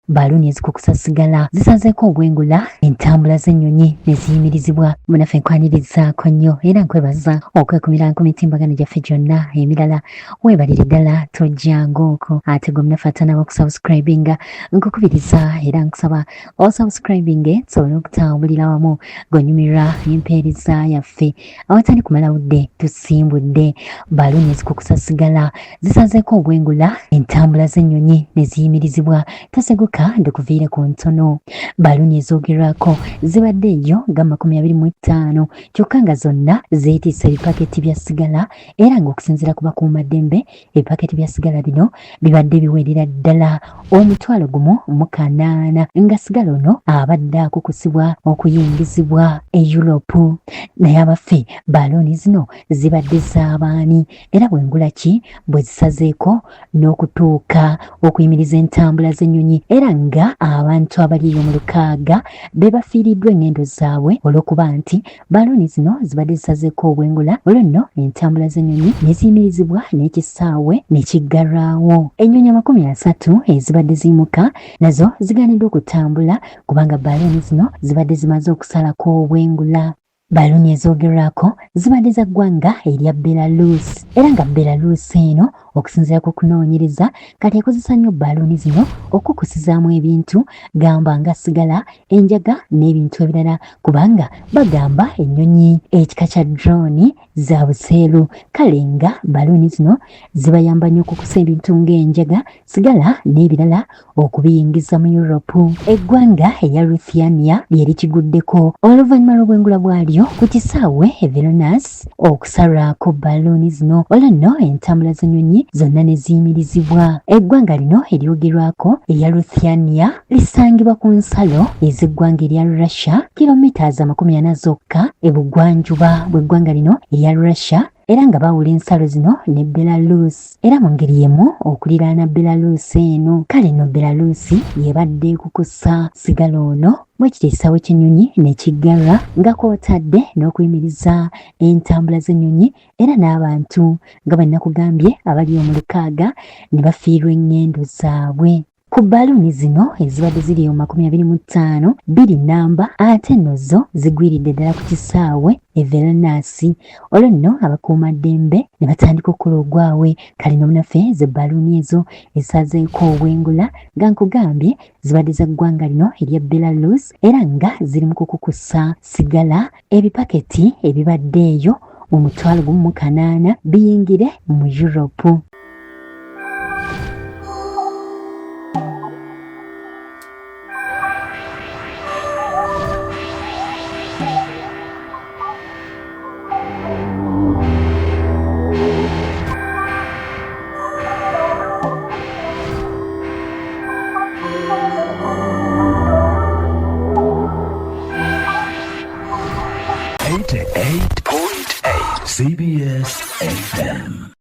baaluuni ezikukusa sigala zisazeeko obwengula entambula z'ennyonyi ne ziyimirizibwa. Munaffe nkwanirizaako nnyo era nkwebaza okwekumira ku mitimbagano gyaffe gyonna emirala. Weebalire ddala tojjangaoko ate gwe munaffe atanaba okusubscribinga nkukubiriza era nkusaba osubscribinge tusobole okutambulira wamu ng'onyumirwa empeereza yaffe. Awatali kumala budde tusimbudde baaluuni ezikukusa sigala zisazeeko obwengula entambula z'ennyonyi ne ziyimirizibwa. Taseguka ndikuviire ku ntono. Baaluuni ezoogerwako zibadde eyo nga 25 kyokka nga zonna zeetiisa ebipaketi bya sigala era ng'okusinziira ku bakuumaddembe ebipaketi bya sigala bino bibadde biwerera ddala 1,800 nga sigala ono abadde akukusibwa okuyingizibwa e Europe. Naye abaffe baaluuni zino zibadde z'abaani era bwengula ki bwe zisazeeko n'okutuuka okuyimiriza entambula z'ennyonyi era nga abantu abali eyo mu 600 be bafiiriddwa enngendo zaabwe olw'okuba nti baaluuni zino zibadde zisazeeko obwengula olwo nno entambula z'ennyonyi ne ziyimirizibwa n'ekisaawe ne kiggalwawo. Ennyonyi 30 ezibadde ziyimuka nazo zigaaniddwa okutambula kubanga baaluuni zino zibadde zimaze okusalako obwengula. Baaluuni ezoogerwako zibadde za ggwanga erya Belarus era nga Belarus eno okusinziira ku kunoonyereza kati ekozesa nnyo baaluuni zino okukusizaamu ebintu gamba nga sigala, enjaga n'ebintu ebirala kubanga bagamba ennyonyi ekika kya drone za buseeru. Kale nga baaluuni zino zibayamba nnyo okukusa ebintu ng'enjaga, sigala n'ebirala okubiyingiza mu Europe. Eggwanga erya Lithuania lyeri kiguddeko oluvannyuma lw'obwengula bwalyo ku kisaawe Vilnius okusalwako baaluuni zino olwo nno entambula z'ennyonyi zonna ne ziyimirizibwa. Eggwanga lino eryogerwako erya Lithuania lisangibwa ku nsalo ez'eggwanga erya Russia kilomita 40 zokka ebugwanjuba bw'eggwanga lino erya Russia era nga bawula ensalo zino ne Belarus era mu ngeri yemu okuliraana Belarus eno. Kale no Belarus yebadde kukusa sigala ono bwekiti ekisaawe ky'ennyonyi ne kiggalwa nga kw'otadde n'okuyimiriza entambula z'ennyonyi era n'abantu nga bwe nakugambye abali mu 600 ne bafiirwa enngendo zaabwe. Ku baaluuni zino ezibadde ziri 25 biri nnamba ate nno zo zigwiridde ddala ku kisaawe Vilnius. Olwo nno abakuumaddembe ne batandika okukola ogwabwe. Kale nno munaffe ze baaluuni ezo esazeeko obwengula nga nkugambye zibadde za ggwanga lino erya Belarus era nga ziri mu kukukusa sigala ebipaketi ebibadde eyo 1,800 biyingire mu Europe. CBS FM.